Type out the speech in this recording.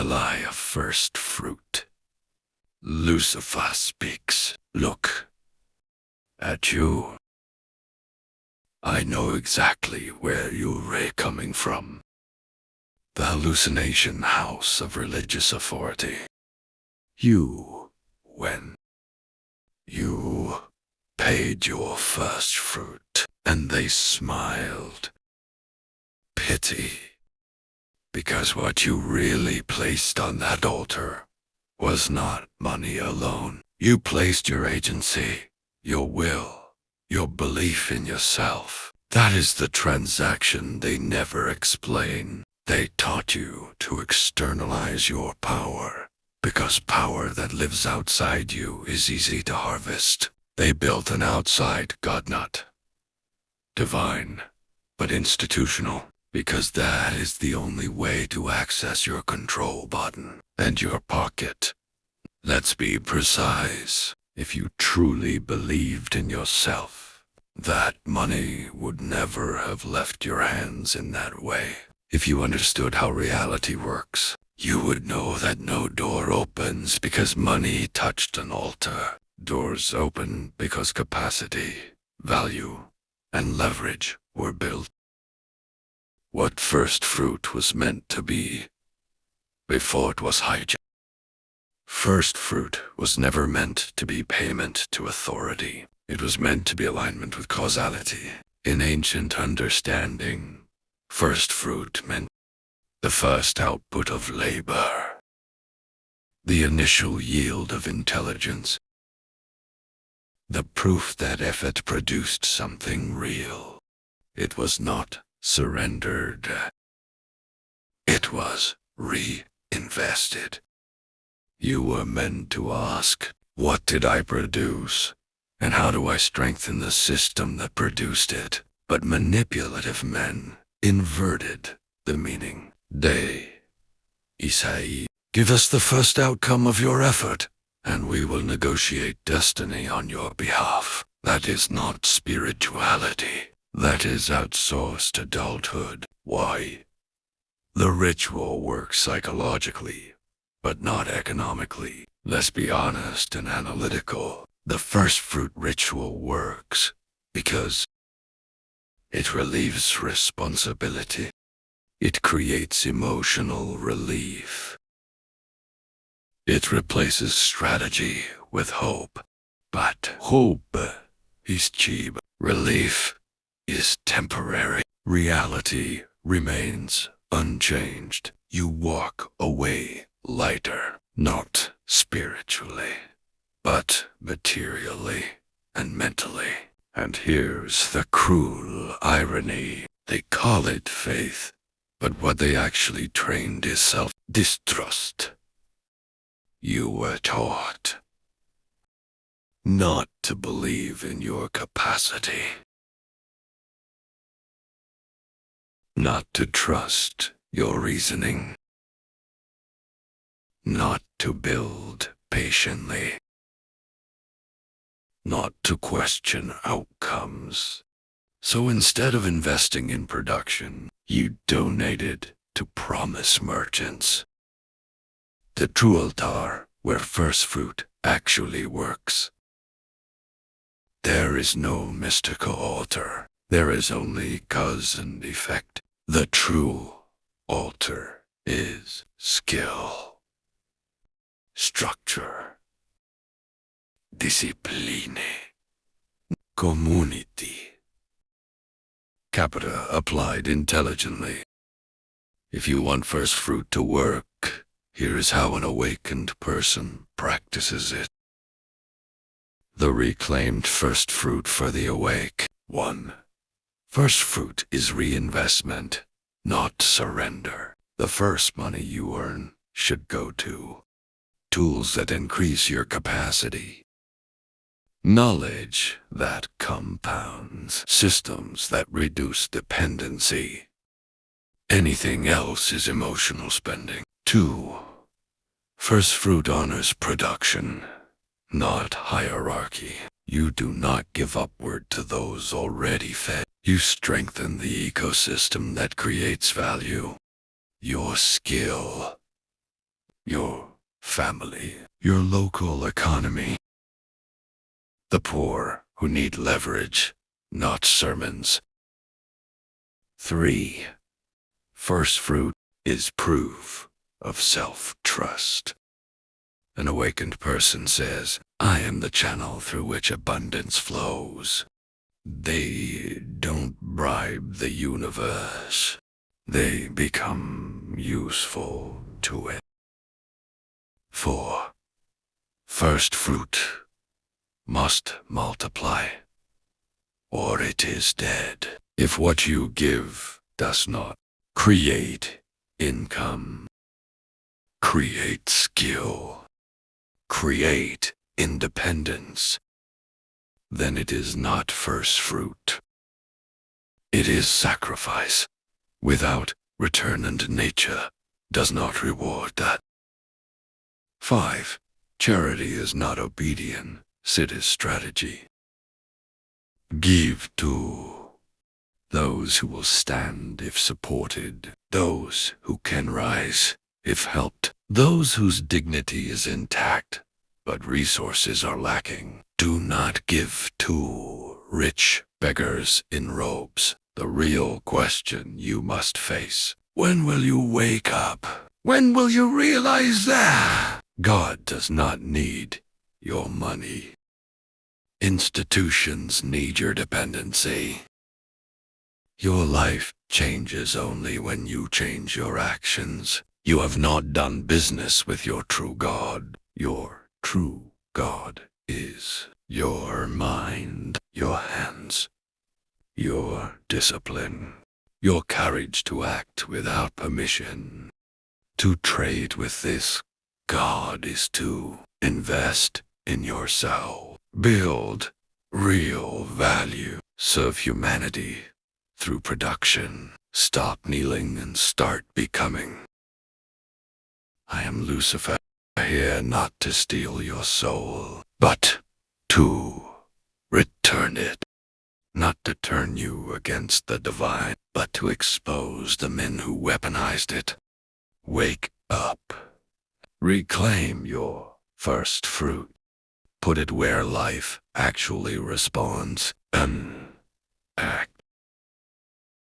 The lie of first fruit. Lucifer speaks. Look at you. I know exactly where you're coming from. The hallucination house of religious authority. When you paid your first fruit, and they smiled. Pity. Because what you really placed on that altar was not money alone. You placed your agency, your will, your belief in yourself. That is the transaction they never explain. They taught you to externalize your power, because power that lives outside you is easy to harvest. They built an outside God, not divine, but institutional, because that is the only way to access your control button and your pocket. Let's be precise. If you truly believed in yourself, that money would never have left your hands in that way. If you understood how reality works, you would know that no door opens because money touched an altar. Doors open because capacity, value, and leverage were built. What first fruit was meant to be before it was hijacked. First fruit was never meant to be payment to authority. It was meant to be alignment with causality. In ancient understanding, first fruit meant the first output of labor, the initial yield of intelligence, the proof that effort produced something real. It was not surrendered. It was reinvested. You were meant to ask, what did I produce? And how do I strengthen the system that produced it? But manipulative men inverted the meaning. They say, give us the first outcome of your effort, and we will negotiate destiny on your behalf. That is not spirituality. That is outsourced adulthood. Why? The ritual works psychologically, but not economically. Let's be honest and analytical. The first fruit ritual works because it relieves responsibility. It creates emotional relief. It replaces strategy with hope. But hope is cheap. Relief is temporary. Reality remains unchanged. You walk away lighter, not spiritually, but materially and mentally. And here's the cruel irony. They call it faith, but what they actually trained is self-distrust. You were taught not to believe in your capacity, not to trust your reasoning, not to build patiently, not to question outcomes. So instead of investing in production, you donated to promise merchants. The true altar where first fruit actually works. There is no mystical altar. There is only cause and effect. The true altar is skill, structure, discipline, community. Capita applied intelligently. If you want first fruit to work, here is how an awakened person practices it. The reclaimed first fruit for the awake. 1. First fruit is reinvestment, not surrender. The first money you earn should go to tools that increase your capacity, knowledge that compounds, systems that reduce dependency. Anything else is emotional spending. 2. First fruit honors production, not hierarchy. You do not give upward to those already fed. You strengthen the ecosystem that creates value. Your skill your family, your local economy. The poor who need leverage, not sermons. 3. First fruit is proof of self-trust. An awakened person says, I am the channel through which abundance flows. They don't bribe the universe. They become useful to it. 4. First fruit must multiply, or it is dead. If what you give does not create income, create skill, create independence, then it is not first fruit. It is sacrifice without return, and nature does not reward that. 5. Charity is not obedience, it is strategy. Give to those who will stand if supported, those who can rise if helped, those whose dignity is intact but resources are lacking. Do not give to rich beggars in robes. The real question you must face: when will you wake up? When will you realize that God does not need your money? Institutions need your dependency. Your life changes only when you change your actions. You have not done business with your true God. Your true God is your mind, your hands, your discipline, your courage to act without permission. To trade with this God is to invest in yourself, build real value, serve humanity through production. Stop kneeling and start becoming. I am Lucifer, here not to steal your soul, but to return it. Not to turn you against the divine, but to expose the men who weaponized it. Wake up. Reclaim your first fruit. Put it where life actually responds. Act.